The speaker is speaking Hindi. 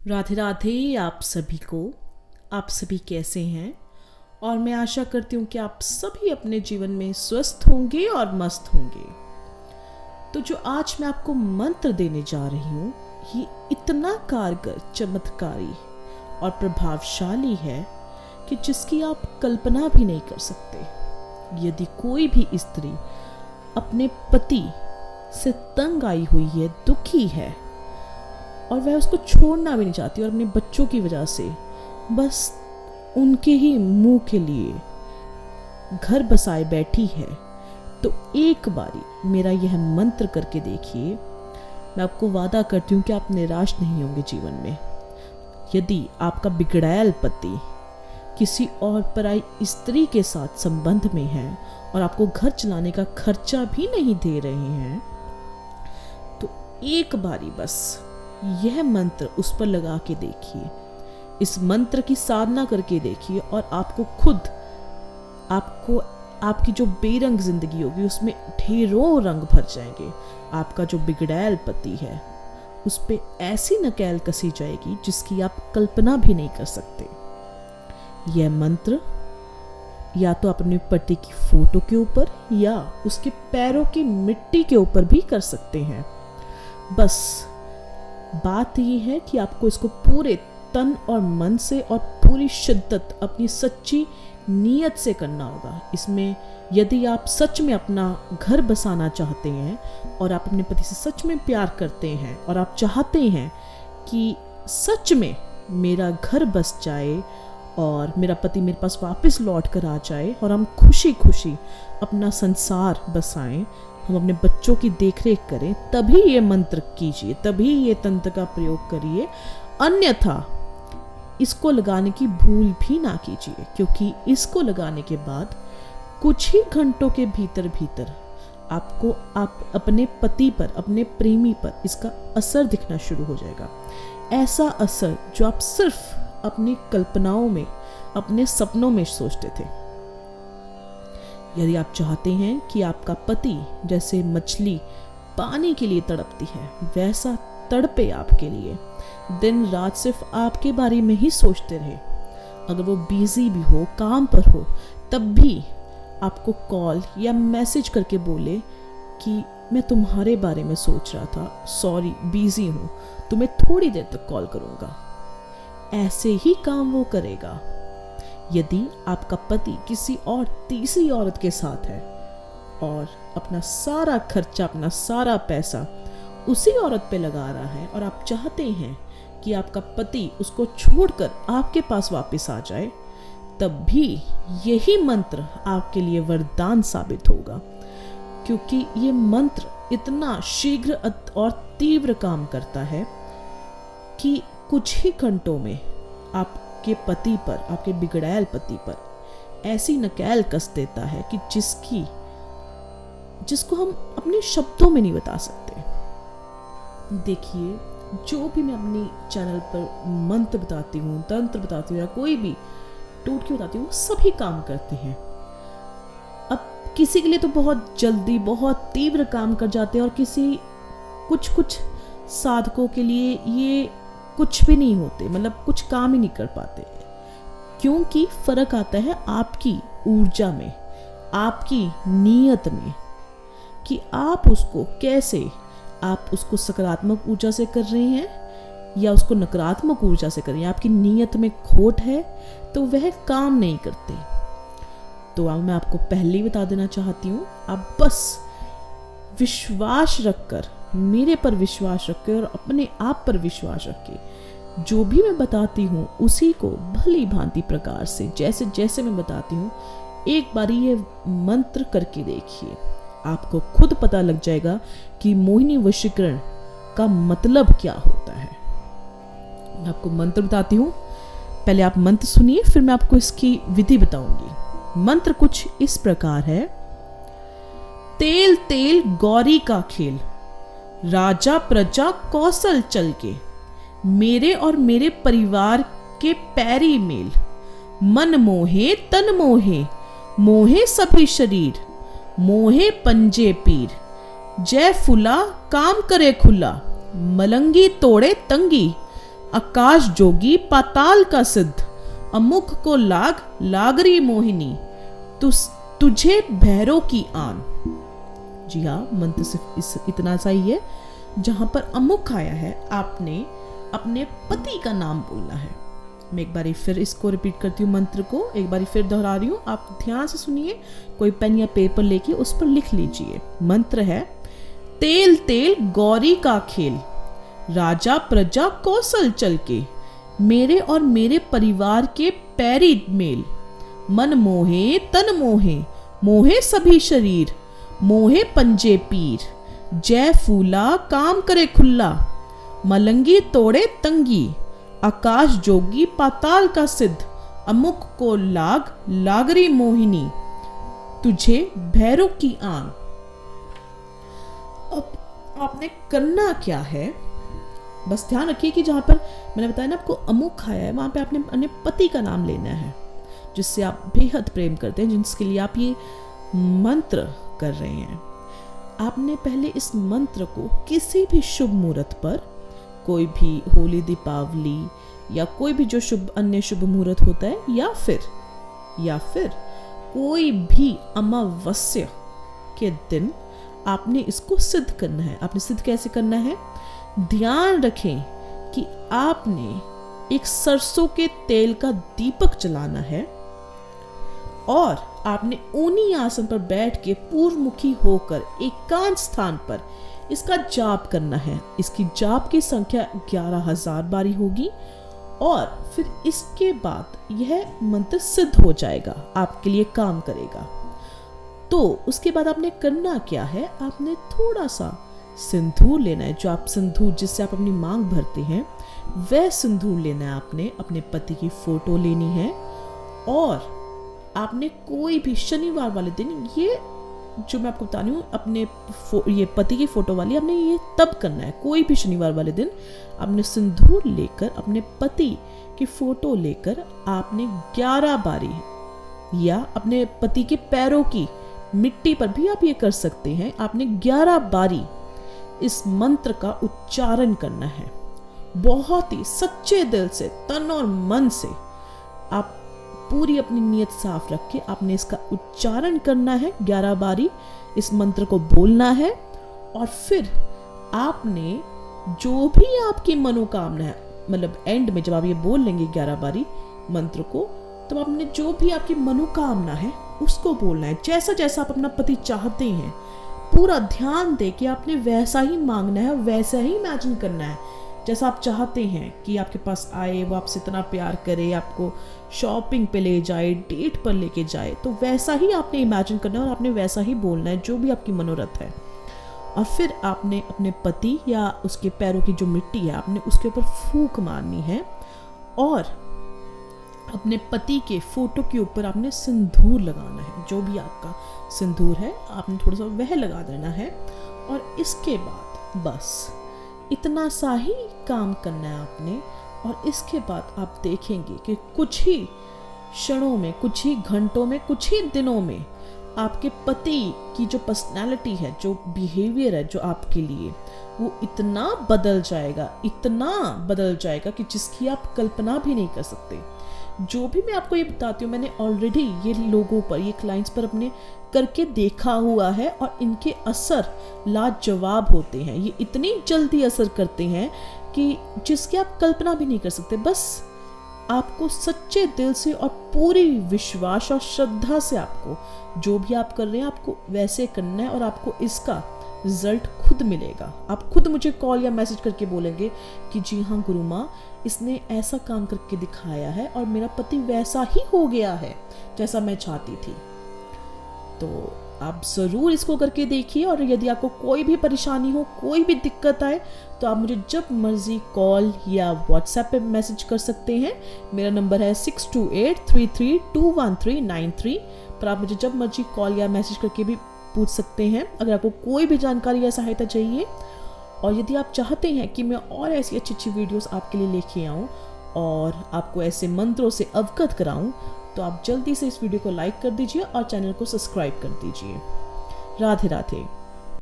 राधे राधे आप सभी को। आप सभी कैसे हैं? और मैं आशा करती हूँ कि आप सभी अपने जीवन में स्वस्थ होंगे और मस्त होंगे। तो जो आज मैं आपको मंत्र देने जा रही हूँ, ये इतना कारगर, चमत्कारी और प्रभावशाली है कि जिसकी आप कल्पना भी नहीं कर सकते। यदि कोई भी स्त्री अपने पति से तंग आई हुई है, दुखी है और वह उसको छोड़ना भी नहीं चाहती और अपने बच्चों की वजह से बस उनके ही मुंह के लिए घर बसाए बैठी है, तो एक बारी मेरा यह मंत्र करके देखिए। मैं आपको वादा करती हूँ कि आप निराश नहीं होंगे जीवन में। यदि आपका बिगड़ैल पति किसी और पराई स्त्री के साथ संबंध में है और आपको घर चलाने का खर्चा भी नहीं दे रहे हैं, तो एक बारी बस यह मंत्र उस पर लगा के देखिए, इस मंत्र की साधना करके देखिए और आपकी जो बेरंग जिंदगी होगी उसमें ढेरों रंग भर जाएंगे। आपका जो बिगड़ैल पति है उस पे ऐसी नकेल कसी जाएगी जिसकी आप कल्पना भी नहीं कर सकते। यह मंत्र या तो आप अपने पति की फोटो के ऊपर या उसके पैरों की मिट्टी के ऊपर भी कर सकते हैं। बस बात यह है कि आपको इसको पूरे तन और मन से और पूरी शिद्दत, अपनी सच्ची नीयत से करना होगा। इसमें यदि आप सच में अपना घर बसाना चाहते हैं और आप अपने पति से सच में प्यार करते हैं और आप चाहते हैं कि सच में मेरा घर बस जाए और मेरा पति मेरे पास वापस लौट कर आ जाए और हम खुशी खुशी अपना संसार बसाएं, हम अपने बच्चों की देखरेख करें, तभी ये मंत्र कीजिए, तभी ये तंत्र का प्रयोग करिए। अन्यथा इसको लगाने की भूल भी ना कीजिए, क्योंकि इसको लगाने के बाद कुछ ही घंटों के भीतर आपको अपने पति पर, अपने प्रेमी पर इसका असर दिखना शुरू हो जाएगा। ऐसा असर जो आप सिर्फ अपनी कल्पनाओं में, अपने सपनों में सोचते थे। यदि आप चाहते हैं कि आपका पति जैसे मछली पानी के लिए तड़पती है वैसा तड़पे आपके लिए, दिन रात सिर्फ आपके बारे में ही सोचते रहे, अगर वो बिजी भी हो, काम पर हो, तब भी आपको कॉल या मैसेज करके बोले कि मैं तुम्हारे बारे में सोच रहा था, सॉरी बिजी हूँ, तुम्हें थोड़ी देर तक कॉल करूँगा, ऐसे ही काम वो करेगा। यदि आपका पति किसी और तीसरी औरत के साथ है और अपना सारा खर्चा, अपना सारा पैसा उसी औरत पे लगा रहा है और आप चाहते हैं कि आपका पति उसको छोड़कर आपके पास वापस आ जाए, तब भी यही मंत्र आपके लिए वरदान साबित होगा, क्योंकि ये मंत्र इतना शीघ्र और तीव्र काम करता है कि कुछ ही घंटों में आपके पति पर, आपके बिगड़ैल पति पर ऐसी नकेल कस देता है कि जिसको हम अपने शब्दों में नहीं बता सकते। देखिए, जो भी मैं अपनी चैनल पर मंत्र बताती हूँ, तंत्र बताती हूँ या कोई भी टोटके बताती हूँ, सभी काम करते हैं। अब किसी के लिए तो बहुत जल्दी, बहुत तीव्र काम कर जाते हैं और कुछ साधकों के लिए ये कुछ भी नहीं होते, मतलब कुछ काम ही नहीं कर पाते, क्योंकि फर्क आता है आपकी ऊर्जा में, आपकी नीयत में, कि आप उसको कैसे, आप उसको सकारात्मक ऊर्जा से कर रहे हैं या उसको नकारात्मक ऊर्जा से कर रहे हैं। आपकी नीयत में खोट है तो वह काम नहीं करते। तो अब मैं आपको पहले ही बता देना चाहती हूँ, आप बस विश्वास रखकर, मेरे पर विश्वास रखकर और अपने आप पर विश्वास रख के जो भी मैं बताती हूँ उसी को भली भांति प्रकार से जैसे जैसे मैं बताती हूँ एक बारी ये मंत्र करके देखिए। आपको खुद पता लग जाएगा कि मोहिनी वशीकरण का मतलब क्या होता है। मैं आपको मंत्र बताती हूँ, पहले आप मंत्र सुनिए, फिर मैं आपको इसकी विधि बताऊंगी। मंत्र कुछ इस प्रकार है। तेल तेल गौरी का खेल, राजा प्रजा कौशल चल के, मेरे और मेरे परिवार के पैरी मेल, मन मोहे तन मोहे, मोहे सभी शरीर, मोहे पंजे पीर, जय फुला काम करे खुला, मलंगी तोड़े तंगी, आकाश जोगी पाताल का सिद्ध, अमुख को लाग लागरी मोहिनी, तुझे भैरव की आन। जी हाँ, मंत्र सिर्फ इतना सा ही है। जहां पर अमुख आया है, आपने अपने पति का नाम बोलना है। मैं एक बारी फिर इसको रिपीट करती हूँ, मंत्र को एक बारी फिर दोहरा रही हूँ, आप ध्यान से सुनिए। कोई पेन या पेपर लेके उस पर लिख लीजिए। मंत्र है, तेल तेल गौरी का खेल, राजा प्रजा कौशल चल के, मेरे और मेरे परिवार के पैरी मेल, मन मोहे तन मोहे, मोहे सभी शरीर, मोहे पंजे पीर, जय फूला काम करे खुल्ला, मलंगी तोड़े तंगी, आकाश जोगी पाताल का सिद्ध, अमुक को लाग लागरी मोहिनी, तुझे भैरव की आन। अब आपने करना क्या है, बस ध्यान रखिए कि जहां पर मैंने बताया ना आपको अमुख आया है, वहां पे आपने अपने पति का नाम लेना है, जिससे आप बेहद प्रेम करते हैं, जिसके लिए आप ये मंत्र कर रहे हैं। आपने पहले इस मंत्र को किसी भी शुभ मुहूर्त पर, कोई भी होली, दीपावली या कोई भी जो शुभ अन्य शुभ मुहूर्त होता है, या फिर कोई भी अमावस्या के दिन आपने इसको सिद्ध करना है। आपने सिद्ध कैसे करना है? ध्यान रखें कि आपने एक सरसों के तेल का दीपक जलाना है और आपने ऊनी आसन पर बैठ के पूर्वमुखी होकर एकांत स्थान पर इसका जाप करना है। इसकी जाप की संख्या 11,000 बारी होगी और फिर इसके बाद यह मंत्र सिद्ध हो जाएगा, आपके लिए काम करेगा। तो उसके बाद आपने करना क्या है, आपने थोड़ा सा सिंदूर लेना है। जो आप सिंदूर जिससे आप अपनी मांग भरते हैं, वह सिंदूर लेना है। आपने अपने पति की फोटो लेनी है और आपने कोई भी शनिवार वाले दिन, ये जो मैं आपको बता रही हूँ अपने ये पति की फोटो वाली, आपने ये तब करना है। कोई भी शनिवार वाले दिन आपने सिंदूर लेकर, अपने पति की फोटो लेकर आपने 11 बारी, या अपने पति के पैरों की मिट्टी पर भी आप ये कर सकते हैं, आपने 11 बारी इस मंत्र का उच्चारण करना है। बहुत ही सच्चे दिल से, तन और मन से आप पूरी अपनी नीयत साफ रख के आपने इसका उच्चारण करना है। 11 बारी इस मंत्र को बोलना है और फिर आपने जो भी आपकी मनोकामना है, मतलब एंड में जब आप ये बोल लेंगे 11 बारी मंत्र को, तो आपने जो भी आपकी मनोकामना है उसको बोलना है। जैसा जैसा आप अपना पति चाहते हैं, पूरा ध्यान दे के आपने वैसा ही मांगना है, वैसा ही इमेजिन करना है जैसा आप चाहते हैं कि आपके पास आए, वो आपसे इतना प्यार करे, आपको शॉपिंग पे ले जाए, डेट पर लेके जाए। तो वैसा ही आपने इमेजिन करना है और आपने वैसा ही बोलना है जो भी आपकी मनोरथ है। और फिर आपने अपने पति या उसके पैरों की जो मिट्टी है, आपने उसके ऊपर फूंक मारनी है और अपने पति के फोटो के ऊपर आपने सिंदूर लगाना है। जो भी आपका सिंदूर है आपने थोड़ा सा वह लगा देना है और इसके बाद बस इतना सा ही काम करना है आपने। और इसके बाद आप देखेंगे कि कुछ ही क्षणों में, कुछ ही घंटों में, कुछ ही दिनों में आपके पति की जो पर्सनालिटी है, जो बिहेवियर है जो आपके लिए, वो इतना बदल जाएगा कि जिसकी आप कल्पना भी नहीं कर सकते। जो भी मैं आपको ये बताती हूँ, मैंने ऑलरेडी ये लोगों पर, ये क्लाइंट्स पर अपने करके देखा हुआ है और इनके असर लाजवाब होते हैं। ये इतनी जल्दी असर करते हैं कि जिसकी आप कल्पना भी नहीं कर सकते। बस आपको सच्चे दिल से और पूरी विश्वास और श्रद्धा से आपको जो भी आप कर रहे हैं आपको वैसे करना है और आपको इसका रिजल्ट खुद मिलेगा। आप खुद मुझे कॉल या मैसेज करके बोलेंगे कि जी हाँ गुरु माँ, इसने ऐसा काम करके दिखाया है और मेरा पति वैसा ही हो गया है जैसा मैं चाहती थी। तो आप ज़रूर इसको करके देखिए और यदि आपको कोई भी परेशानी हो, कोई भी दिक्कत आए, तो आप मुझे जब मर्जी कॉल या व्हाट्सएप पे मैसेज कर सकते हैं। मेरा नंबर है 6283321393 पर आप मुझे जब मर्जी कॉल या मैसेज करके भी पूछ सकते हैं अगर आपको कोई भी जानकारी या सहायता चाहिए। और यदि आप चाहते हैं कि मैं और ऐसी अच्छी अच्छी वीडियोस आपके लिए लेके आऊँ और आपको ऐसे मंत्रों से अवगत कराऊँ, तो आप जल्दी से इस वीडियो को लाइक कर दीजिए और चैनल को सब्सक्राइब कर दीजिए। राधे राधे।